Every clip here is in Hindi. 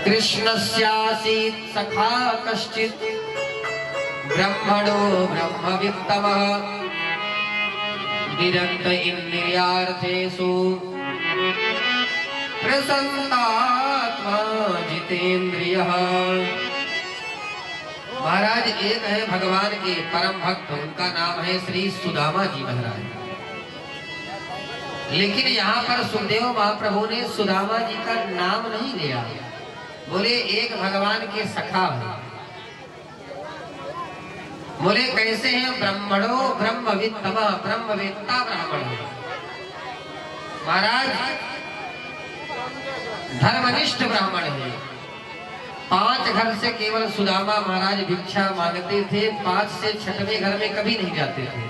कृष्णस्यासीत् सखा कश्चित् ब्रह्मणो ब्रह्मवित्तमः विरक्त इंद्रियार्थेषु प्रसन्नात्मा जितेन्द्रियः। महाराज एक है भगवान के परम भक्त, उनका नाम है श्री सुदामा जी महाराज। लेकिन यहाँ पर सुखदेव महाप्रभु ने सुदामा जी का नाम नहीं लिया, बोले एक भगवान के सखा है। बोले कैसे हैं? ब्रह्मणो ब्रह्मवित्तमः, ब्रह्मवेत्ता ब्राह्मण है। महाराज धर्मनिष्ठ ब्राह्मण है। 5 घर से केवल सुदामा महाराज भिक्षा मांगते थे, 5 से 6वें घर में कभी नहीं जाते थे।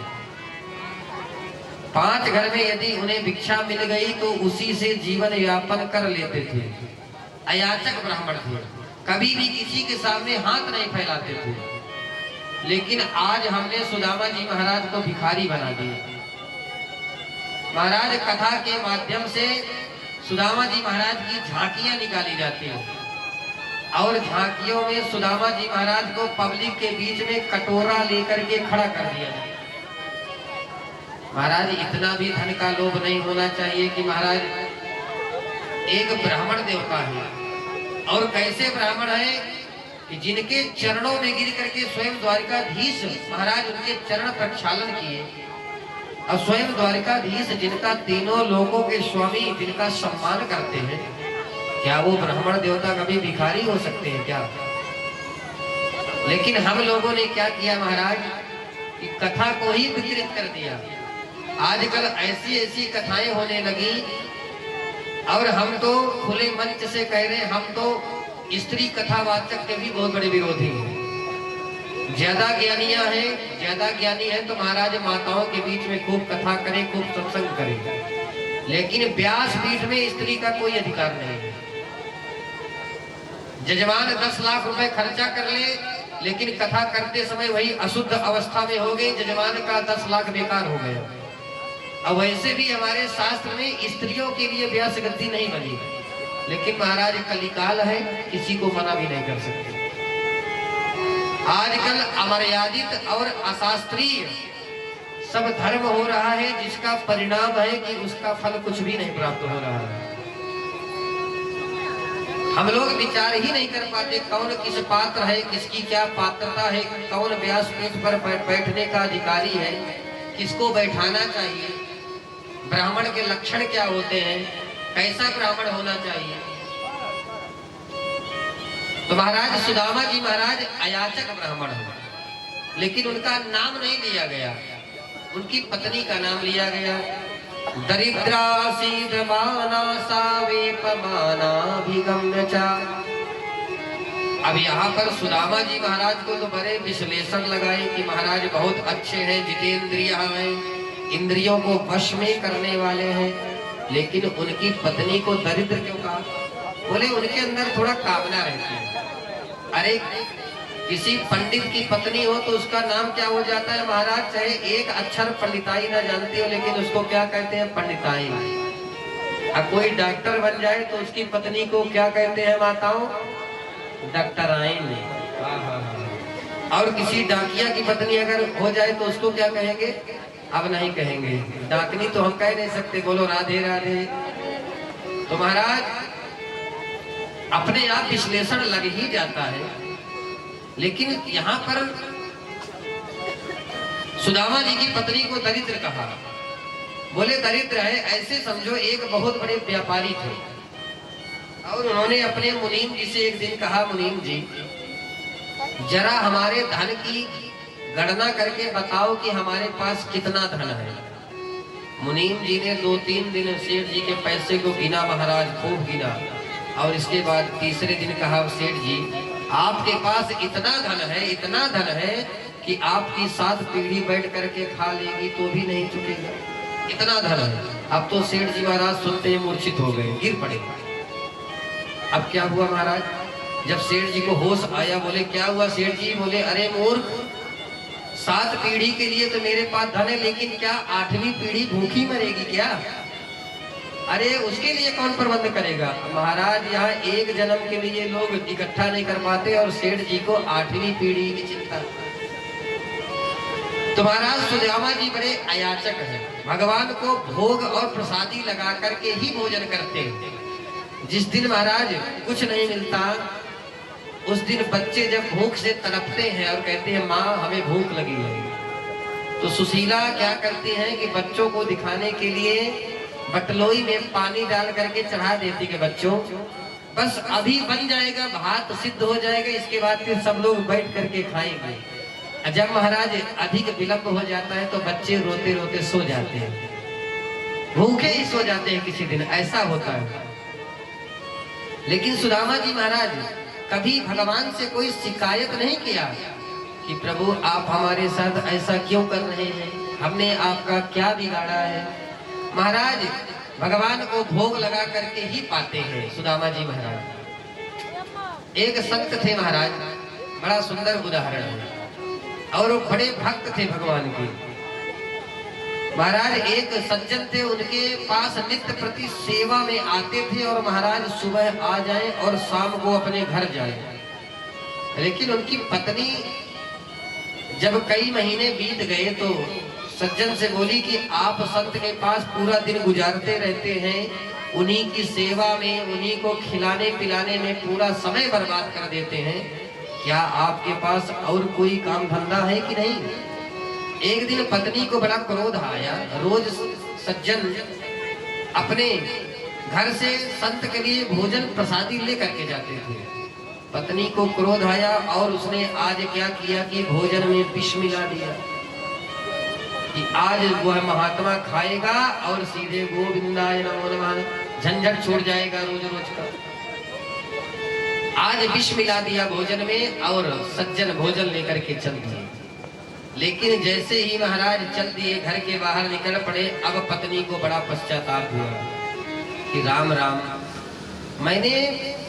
5 घर में यदि उन्हें भिक्षा मिल गई तो उसी से जीवन यापन कर लेते थे। अयाचक ब्राह्मण थे, कभी भी किसी के सामने हाथ नहीं फैलाते थे। लेकिन आज हमने सुदामा जी महाराज को भिखारी बना दिया। महाराज कथा के माध्यम से सुदामा जी महाराज की झांकियां निकाली जाती हैं और झांकियों में सुदामा जी महाराज को पब्लिक के बीच में कटोरा लेकर के खड़ा कर दिया जाए। महाराज इतना भी धन का लोभ नहीं होना चाहिए कि महाराज एक ब्राह्मण देवता है, और कैसे ब्राह्मण है कि जिनके चरणों में गिर करके स्वयं द्वारिकाधीश महाराज उनके चरण प्रक्षालन किए, और स्वयं द्वारिकाधीश जिनका तीनों लोकों के स्वामी जिनका सम्मान करते हैं, क्या वो ब्राह्मण देवता कभी भिखारी हो सकते हैं क्या? लेकिन हम लोगों ने क्या किया महाराज कि कथा को ही विकृत कर दिया। आजकल ऐसी ऐसी कथाएं होने लगी, और हम तो खुले मंच से कह रहे हैं, हम तो स्त्री कथावाचक के भी बहुत बड़े विरोधी हैं। ज्यादा ज्ञानियां हैं, ज्यादा ज्ञानी है तो महाराज माताओं के बीच में खूब कथा करें, खूब सत्संग करें, लेकिन व्यास पीठ में स्त्री का कोई अधिकार नहीं है। जजमान 10 लाख रुपए खर्चा कर ले, लेकिन कथा करते समय वही अशुद्ध अवस्था में हो गई, जजमान का 10 लाख बेकार हो गया। अब वैसे भी हमारे शास्त्र में स्त्रियों के लिए व्यास गद्दी नहीं बनी, लेकिन महाराज कलिकाल है, किसी को मना भी नहीं कर सकते। आजकल अमर्यादित और अशास्त्रीय सब धर्म हो रहा है, जिसका परिणाम है कि उसका फल कुछ भी नहीं प्राप्त हो रहा है। हम लोग विचार ही नहीं कर पाते कौन किस पात्र है, किसकी क्या पात्रता है, कौन व्यासपीठ पर बैठने का अधिकारी है, किसको बैठाना चाहिए, ब्राह्मण के लक्षण क्या होते हैं, कैसा ब्राह्मण होना चाहिए। तो महाराज सुदामा जी महाराज अयाचक ब्राह्मण है, लेकिन उनका नाम नहीं लिया गया, उनकी पत्नी का नाम लिया गया। दरिद्रासीद्रमाना सावेपमानाभिगम्य च। अब यहाँ पर सुदामा जी महाराज को तो बड़े विश्लेषण लगाए कि महाराज बहुत अच्छे हैं, जितेंद्रिय हैं, इंद्रियों को वश में करने वाले हैं, लेकिन उनकी पत्नी को दरिद्र क्यों कहा? बोले उनके अंदर थोड़ा कामना रहती है। अरे किसी पंडित की पत्नी हो तो उसका नाम क्या हो जाता है महाराज? चाहे एक अक्षर पंडिताई ना जानती हो, लेकिन उसको क्या कहते हैं? पंडिताई। अब कोई डॉक्टर बन जाए तो उसकी पत्नी को क्या कहते हैं माताओं? डॉक्टराइन। और किसी डाकिया की पत्नी अगर हो जाए तो उसको क्या कहेंगे? अब नहीं कहेंगे, डाकनी तो हम कह नहीं सकते, बोलो राधे राधे। तो महाराज अपने आप विश्लेषण लग ही जाता है। लेकिन यहाँ पर सुदामा जी की पत्नी को दरिद्र कहा। बोले दरिद्र है ऐसे समझो एक बहुत बड़े व्यापारी थे, और उन्होंने अपने मुनीम जी से एक दिन कहा, मुनीम जी जरा हमारे धन की गणना करके बताओ कि हमारे पास कितना धन है। मुनीम जी ने 2-3 दिन सेठ जी के पैसे को गिना महाराज, खूब गिना, और इसके बाद तीसरे दिन कहा, सेठ जी आपके पास इतना धन है, इतना धन है कि आपकी 7 पीढ़ी बैठ करके खा लेगी तो भी नहीं चुकेगा, इतना धन है। अब तो सेठ जी महाराज सुनते ही मूर्छित हो गए, गिर पड़े। अब क्या हुआ महाराज? जब सेठ जी को होश आया, बोले क्या हुआ सेठ जी? बोले अरे मूर्ख, 7 पीढ़ी के लिए तो मेरे पास धन है, लेकिन क्या 8वीं पीढ़ी भूखी मरेगी क्या? अरे उसके लिए कौन प्रबंध करेगा महाराज? यहाँ एक जन्म के लिए लोग इकट्ठा नहीं कर पाते और सेठ जी को 8वीं पीढ़ी की चिंता। तो महाराज सुदामा जी बड़े अयाचक हैं, भगवान को भोग और प्रसादी लगा करके ही भोजन करते हैं। जिस दिन महाराज कुछ नहीं मिलता उस दिन बच्चे जब भूख से तड़पते हैं और कहते हैं माँ हमें भूख लगी है, तो सुशीला क्या करती हैं कि बच्चों को दिखाने के लिए बटलोई में पानी डाल करके चढ़ा देती कि बच्चों बस अभी बन जाएगा, भात सिद्ध हो जाएगा, इसके बाद फिर सब लोग बैठ करके खाएंगे। जब महाराज अधिक विलंब हो जाता है तो बच्चे रोते रोते सो जाते हैं, भूखे ही सो जाते हैं, किसी दिन ऐसा होता है। लेकिन सुदामा जी महाराज कभी भगवान से कोई शिकायत नहीं किया कि प्रभु आप हमारे साथ ऐसा क्यों कर रहे हैं, हमने आपका क्या बिगाड़ा है। महाराज भगवान को भोग लगा करके ही पाते हैं सुदामा जी महाराज। एक संत थे महाराज, बड़ा सुंदर उदाहरण है, और वो बड़े भक्त थे भगवान के। महाराज एक सज्जन थे, उनके पास नित्य प्रति सेवा में आते थे और महाराज सुबह आ जाएं और शाम को अपने घर जाएं। लेकिन उनकी पत्नी जब कई महीने बीत गए तो सज्जन से बोली कि आप संत के पास पूरा दिन गुजारते रहते हैं, उन्हीं की सेवा में, उन्हीं को खिलाने पिलाने में पूरा समय बर्बाद कर देते हैं, क्या आपके पास और कोई काम धंधा है कि नहीं? एक दिन पत्नी को बड़ा क्रोध आया। रोज सज्जन अपने घर से संत के लिए भोजन प्रसादी लेकर के जाते थे। पत्नी को क्रोध आया और उसने आज क्या किया कि भोजन में विष मिला दिया कि आज वह महात्मा खाएगा और सीधे गोविंदाय नमो नमः, झंझट छूट जाएगा रोज रोज का। आज विष मिला दिया भोजन में और सज्जन भोजन लेकर के चल दिए। लेकिन जैसे ही महाराज चल दिए, घर के बाहर निकल पड़े, अब पत्नी को बड़ा पश्चाताप हुआ कि राम राम, मैंने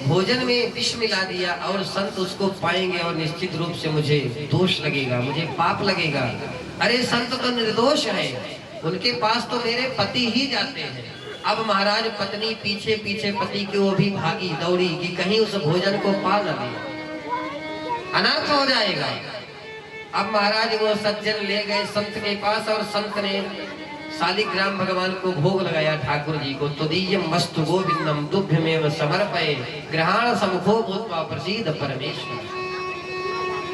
भोजन में विष मिला दिया और संत उसको पाएंगे और निश्चित रूप से मुझे दोष लगेगा, मुझे पाप लगेगा। अरे संत तो निर्दोष है, उनके पास तो मेरे पति ही जाते हैं। अब महाराज पत्नी पीछे पीछे पति की वो भी भागी दौड़ी कि कहीं उस भोजन को पा न दे, अनर्थ हो जाएगा। अब महाराज वो सज्जन ले गए संत के पास और संत ने शालिग्राम भगवान को भोग लगाया ठाकुर जी को। तुदीयम मस्तु गोविंदम तुभ्यमेव समर्पये ग्रहण समुखो भूत्वा प्रसीद परमेश्वर।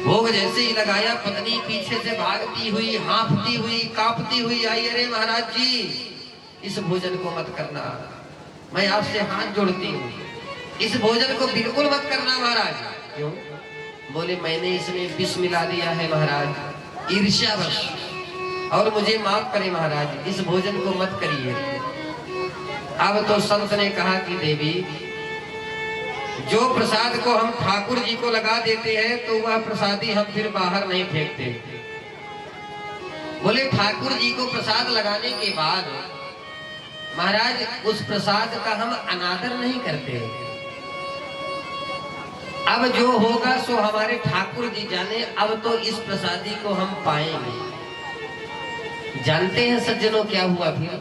भोग जैसे ही लगाया, पत्नी पीछे से भागती हुई, हाँफती हुई, कांपती हुई आई। अरे महाराज जी इस भोजन को मत करना, मैं आपसे हाथ जोड़ती हूँ, इस भोजन को बिल्कुल मत करना महाराज। क्यों? बोले मैंने इसमें विष मिला दिया है महाराज, ईर्ष्यावश, और मुझे माफ करें महाराज, इस भोजन को मत करिए। अब तो संत ने कहा कि देवी, जो प्रसाद को हम ठाकुर जी को लगा देते हैं तो वह प्रसादी हम फिर बाहर नहीं फेंकते। बोले ठाकुर जी को प्रसाद लगाने के बाद महाराज उस प्रसाद का हम अनादर नहीं करते। अब जो होगा सो हमारे ठाकुर जी जाने, अब तो इस प्रसादी को हम पाएंगे। जानते हैं सज्जनों क्या हुआ फिर?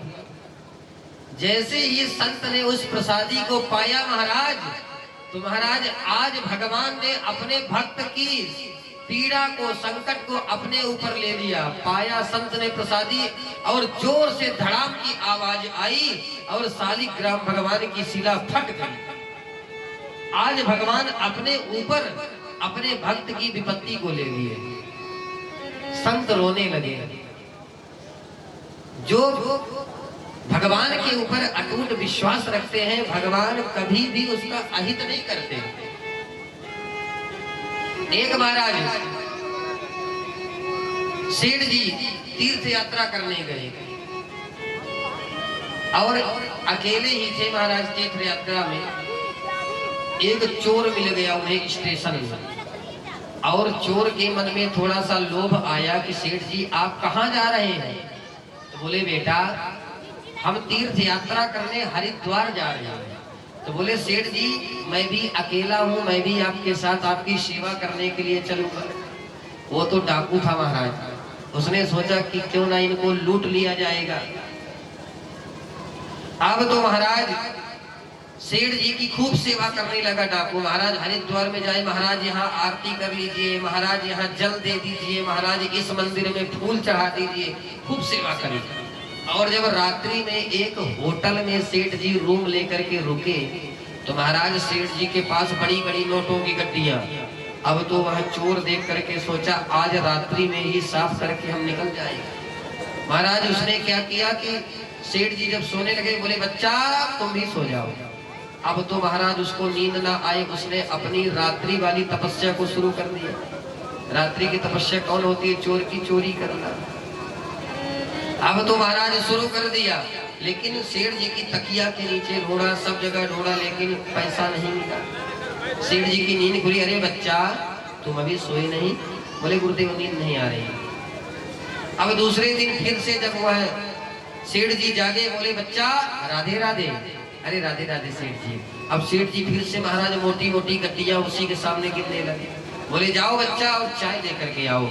जैसे ही संत ने उस प्रसादी को पाया महाराज, तो महाराज आज भगवान ने अपने भक्त की पीड़ा को, संकट को अपने ऊपर ले लिया। पाया संत ने प्रसादी और जोर से धड़ाम की आवाज आई और शालिग्राम भगवान की शिला फट गई। आज भगवान अपने ऊपर अपने भक्त की विपत्ति को ले लिए। संत रोने लगे। जो भगवान के ऊपर अटूट विश्वास रखते हैं, भगवान कभी भी उसका अहित नहीं करते। एक महाराज सेठ जी तीर्थ यात्रा करने गए और अकेले ही थे महाराज। तीर्थ यात्रा में एक चोर मिल गया उन्हें स्टेशन में, और चोर के मन में थोड़ा सा लोभ आया कि सेठ जी आप कहाँ जा रहे हैं? तो बोले बेटा हम तीर्थ यात्रा करने हरिद्वार जा रहे हैं। तो बोले सेठ जी मैं भी अकेला हूँ, मैं भी आपके साथ आपकी सेवा करने के लिए चलूंगा। वो तो डाकू था महाराज, उसने सोचा कि क्यों ना इनको लूट लिया जाएगा। अब तो महाराज सेठ जी की खूब सेवा करने लगा डाकू। महाराज हरिद्वार में जाए, महाराज यहाँ आरती कर लीजिए, महाराज यहाँ जल दे दीजिए, महाराज इस मंदिर में फूल चढ़ा दीजिए, खूब सेवा करिए। और जब रात्रि में एक होटल में सेठ जी रूम लेकर के रुके तो महाराज सेठ जी के पास बड़ी बड़ी नोटों की गड्डियां। अब तो वह चोर देख करके सोचा आज रात्रि में ही साफ करके हम निकल जाएंगे। महाराज उसने क्या किया कि सेठ जी जब सोने लगे बोले बच्चा तुम भी सो जाओ। अब तो महाराज उसको नींद ना आए, उसने अपनी रात्रि वाली तपस्या को शुरू कर दिया। रात्रि की तपस्या कौन होती है? चोर की चोरी करना। अब तो महाराज शुरू कर दिया, लेकिन सेठ जी की तकिया के नीचे ढूंढा, सब जगह ढूंढा, लेकिन पैसा नहीं मिला। सेठ जी की नींद खुली। अरे बच्चा तुम अभी सोए नहीं? बोले गुरुदेव नींद नहीं आ रही। अब दूसरे दिन फिर से जब वह सेठ जी जागे बोले बच्चा राधे राधे। अरे राधे राधे सेठ जी। अब सेठ जी फिर से महाराज मोटी मोटी गड्डियां उसी के सामने गिरने लगे। बोले जाओ बच्चा और चाय लेकर के आओ।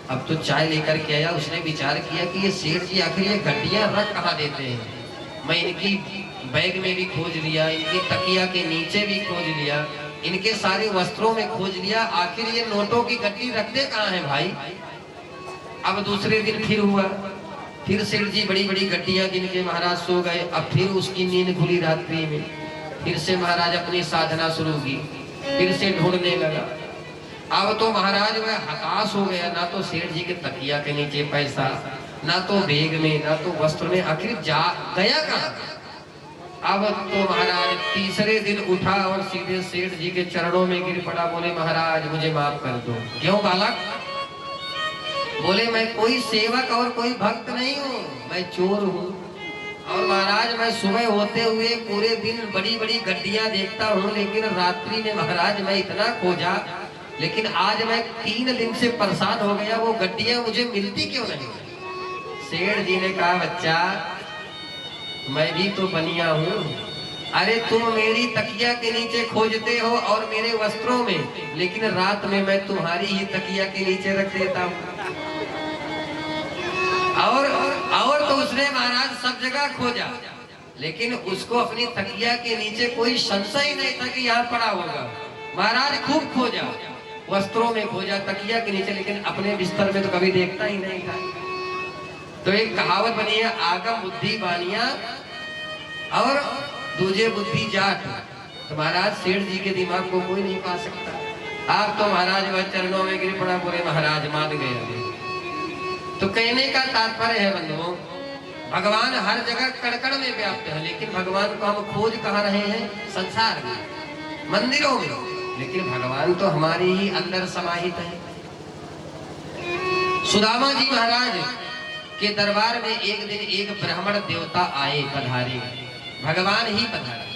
अब तो चाय लेकर के आया। उसने विचार किया कि ये सेठ जी आखिर ये गड्डियां रख कहाँ देते हैं। मैं इनकी बैग में भी खोज लिया, इनकी तकिया के नीचे भी खोज लिया, इनके सारे वस्त्रों में खोज लिया, आखिर ये नोटों की गड्डी रखते कहाँ है भाई। अब दूसरे दिन फिर हुआ, फिर सेठ जी बड़ी बड़ी गड्डियां गिन के महाराज सो गए। अब फिर उसकी नींद खुली रात्रि में, फिर से महाराज अपनी साधना शुरू की, फिर से ढूंढने लगा। अब तो महाराज वह हताश हो गया, ना तो सेठ जी के तकिया के नीचे पैसा, ना तो बैग में, ना तो वस्त्र में, आखिर जा गया कहाँ। अब तो महाराज तीसरे दिन उठा और सीधे सेठ जी के चरणों में गिर पड़ा। बोले महाराज मुझे माफ कर दो। क्यों बालक? बोले मैं कोई सेवक और कोई भक्त नहीं हूँ, मैं चोर हूँ। और महाराज मैं सुबह होते हुए पूरे दिन बड़ी बड़ी गड्डियां देखता हूँ, लेकिन रात्रि में महाराज मैं इतना खोजा, लेकिन आज मैं 3 दिन से परेशान हो गया, वो गड्डियां मुझे मिलती क्यों नहीं। सेठ जी ने कहा बच्चा मैं भी तो बनिया हूँ। अरे तुम मेरी तकिया के नीचे खोजते हो और मेरे वस्त्रों में, लेकिन रात में मैं तुम्हारी ही तकिया के नीचे रख देता हूँ। और तो उसने महाराज सब जगह खोजा, लेकिन उसको अपनी तकिया के नीचे कोई संशय ही नहीं था कि यहाँ पड़ा होगा। महाराज खूब खोजा, वस्त्रों में खोजा, तकिया के नीचे, लेकिन अपने बिस्तर में तो कभी देखता ही नहीं था। तो एक कहावत बनी है, आगम बुद्धि बानिया और दूजे बुद्धि जाट। तो महाराज सेठ जी के दिमाग को कोई नहीं पा सकता। आप तो महाराज वह चरणों में गिर पड़ा, बोले महाराज मान गए। तो कहने का तात्पर्य है बंधुओं, भगवान हर जगह कण-कण में व्याप्त है, लेकिन भगवान को हम खोज कहाँ रहे हैं? संसार में, मंदिरों में, लेकिन भगवान तो हमारे ही अंदर समाहित है। सुदामा जी महाराज के दरबार में एक दिन एक ब्राह्मण देवता आए, पधारे, भगवान ही पधारे।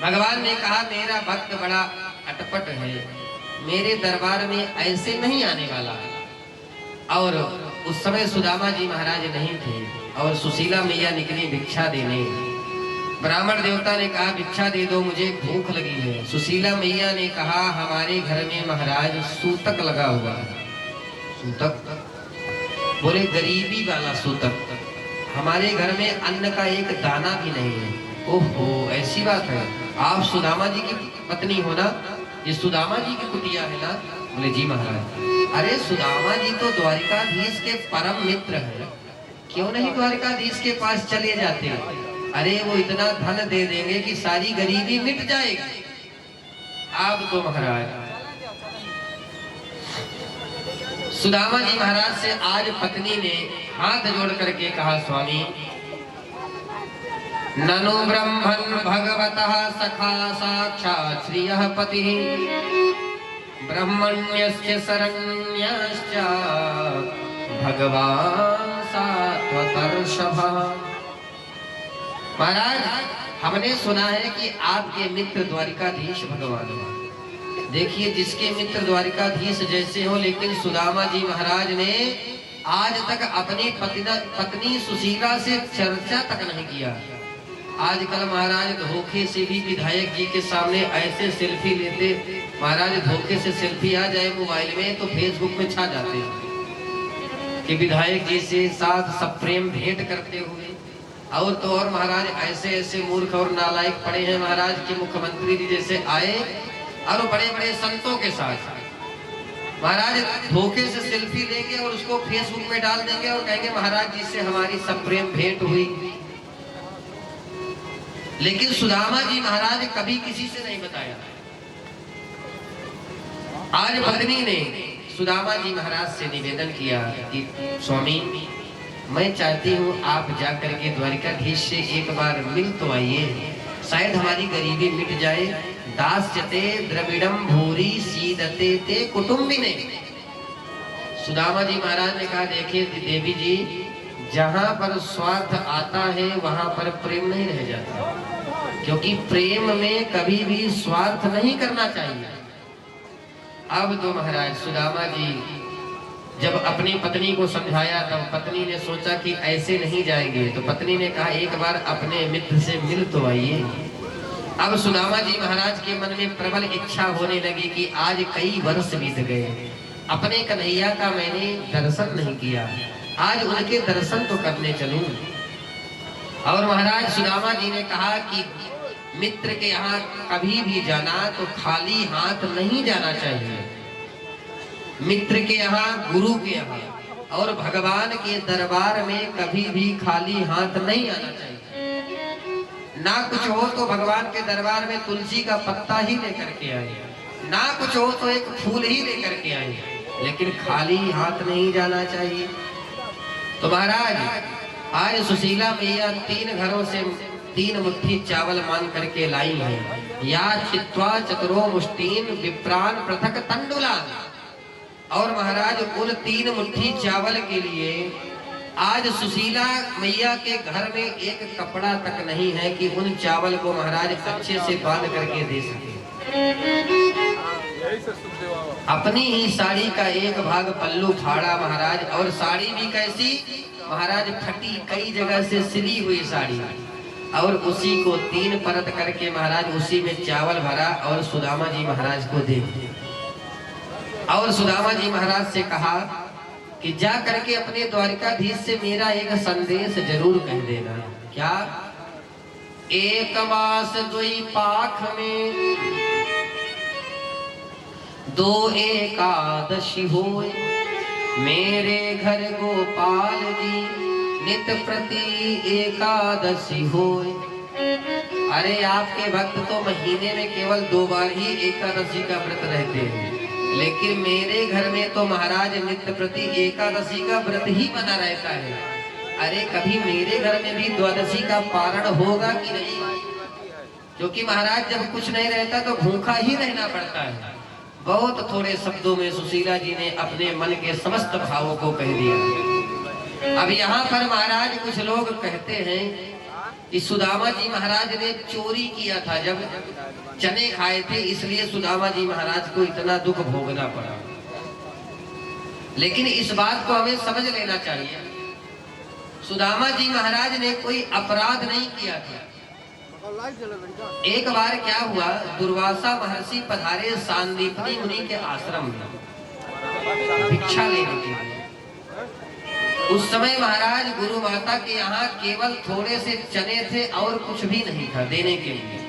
भगवान ने कहा मेरा भक्त बड़ा अटपट है, मेरे दरबार में ऐसे नहीं आने वाला। और उस समय सुदामा जी महाराज नहीं थे और सुशीला मैया निकली भिक्षा देने। ब्राह्मण देवता ने कहा भिक्षा दे दो, मुझे भूख लगी है। सुशीला मैया ने कहा हमारे घर में महाराज सूतक लगा हुआ है। सूतक? बोले गरीबी वाला सूतक, हमारे घर में अन्न का एक दाना भी नहीं है। ओहो ऐसी बात है, आप सुदामा जी की पत्नी हो ना? ये सुदामा जी की कुटिया है ना? बोले जी महाराज। अरे सुदामा जी तो द्वारिकाधीश के परम मित्र है, क्यों नहीं द्वारिकाधीश के पास चले जाते? अरे वो इतना धन दे देंगे कि सारी गरीबी मिट जाएगी। आप तो महाराज सुदामा जी महाराज से आज पत्नी ने हाथ जोड़ करके कहा स्वामी ननु ब्रह्मन् भगवतः सखा साक्षात् श्रियः पतिः ब्रह्मण्यस्य शरण्यश्च भगवान सात्वतर्षभः। महाराज हमने सुना है कि आपके मित्र द्वारिकाधीश भगवान हैं। देखिए जिसके मित्र द्वारिकाधीश जैसे हो, लेकिन सुदामा जी महाराज ने आज तक अपनी पत्नी सुशीला से चर्चा तक नहीं किया। आजकल महाराज धोखे से भी विधायक जी के सामने ऐसे सेल्फी लेते, महाराज धोखे से सेल्फी आ जाए मोबाइल में तो फेसबुक में छा जाते हैं कि विधायक जी से साथ सब प्रेम भेंट करते हुए। और तो और महाराज ऐसे ऐसे मूर्ख और नालायक पड़े हैं महाराज कि मुख्यमंत्री जी जैसे आए और बड़े बड़े संतों के साथ महाराज धोखे से सेल्फी लेंगे और उसको फेसबुक में डाल देंगे और कहेंगे महाराज जी से हमारी सब प्रेम भेंट हुई। लेकिन सुदामा जी महाराज कभी किसी से नहीं बताया। आज पत्नी ने सुदामा जी महाराज से निवेदन किया कि स्वामी मैं चाहती हूँ आप जाकर के द्वारिकाधीश से एक बार मिल तो आइए, शायद हमारी गरीबी मिट जाए। दास्यते द्रविड़म भूरी सीदते ते कुटुंबिने। सुदामा जी महाराज ने कहा देखिए देवी जी, जहाँ पर स्वार्थ आता है वहां पर प्रेम नहीं रह जाता, क्योंकि प्रेम में कभी भी स्वार्थ नहीं करना चाहिए। अब तो महाराज सुदामा जी जब अपनी पत्नी को समझाया तब पत्नी ने सोचा कि ऐसे नहीं जाएंगे, तो पत्नी ने कहा एक बार अपने मित्र से मिल तो आइए। अब सुदामा जी महाराज के मन में प्रबल इच्छा होने लगी कि आज कई वर्ष बीत गए, अपने कन्हैया का मैंने दर्शन नहीं किया, आज उनके दर्शन तो करने चलूं। और महाराज सुदामा जी ने कहा कि मित्र के यहाँ कभी भी जाना तो खाली हाथ नहीं जाना चाहिए। मित्र के यहाँ, गुरु के यहाँ और भगवान के दरबार में कभी भी खाली हाथ नहीं आना चाहिए। ना कुछ हो तो भगवान के दरबार में तुलसी का पत्ता ही लेकर के आए, ना कुछ हो तो एक फूल ही लेकर के आए, लेकिन खाली हाथ नहीं जाना चाहिए। तो महाराज आज सुशीला मैया 3 घरों से 3 मुट्ठी चावल मांग करके लाई है। या चित्वा चतुरो मुष्टीन विप्रान पृथक तंडुला। और महाराज उन 3 मुट्ठी चावल के लिए आज सुशीला मैया के घर में एक कपड़ा तक नहीं है कि उन चावल को महाराज अच्छे से बांध करके दे सके। अपनी ही साड़ी का एक भाग पल्लू फाड़ा महाराज, और साड़ी भी कैसी महाराज, फटी, कई जगह से सिली हुई साड़ी, और उसी को 3 परत करके महाराज उसी में चावल भरा और सुदामा जी महाराज को दे दिया। और सुदामा जी महाराज से कहा कि जा करके अपने द्वारिकाधीश से मेरा एक संदेश जरूर कह देना। क्या? एक मास 2 पाख में 2 एकादशी होए, मेरे घर गोपाल जी नित प्रति एकादशी होए। अरे आपके भक्त तो महीने में केवल 2 बार ही एकादशी का व्रत रहते हैं, लेकिन मेरे घर में तो महाराज नित्य प्रति एकादशी का व्रत ही बना रहता है। अरे कभी मेरे घर में भी द्वादशी का पारण होगा कि नहीं? क्योंकि महाराज जब कुछ नहीं रहता तो भूखा ही रहना पड़ता है। बहुत थोड़े शब्दों में सुशीला जी ने अपने मन के समस्त भावों को कह दिया। अब यहाँ पर महाराज कुछ लोग कहते हैं कि सुदामा जी महाराज ने चोरी किया था, जब चने खाए थे इसलिए सुदामा जी महाराज को इतना दुख भोगना पड़ा। लेकिन इस बात को हमें समझ लेना चाहिए, सुदामा जी महाराज ने कोई अपराध नहीं किया था। एक बार क्या हुआ, दुर्वासा महर्षि पधारे सांदीपनी मुनि के आश्रम में भिक्षा लेने के लिए। उस समय महाराज गुरु माता के यहाँ केवल थोड़े से चने थे और कुछ भी नहीं था देने के लिए।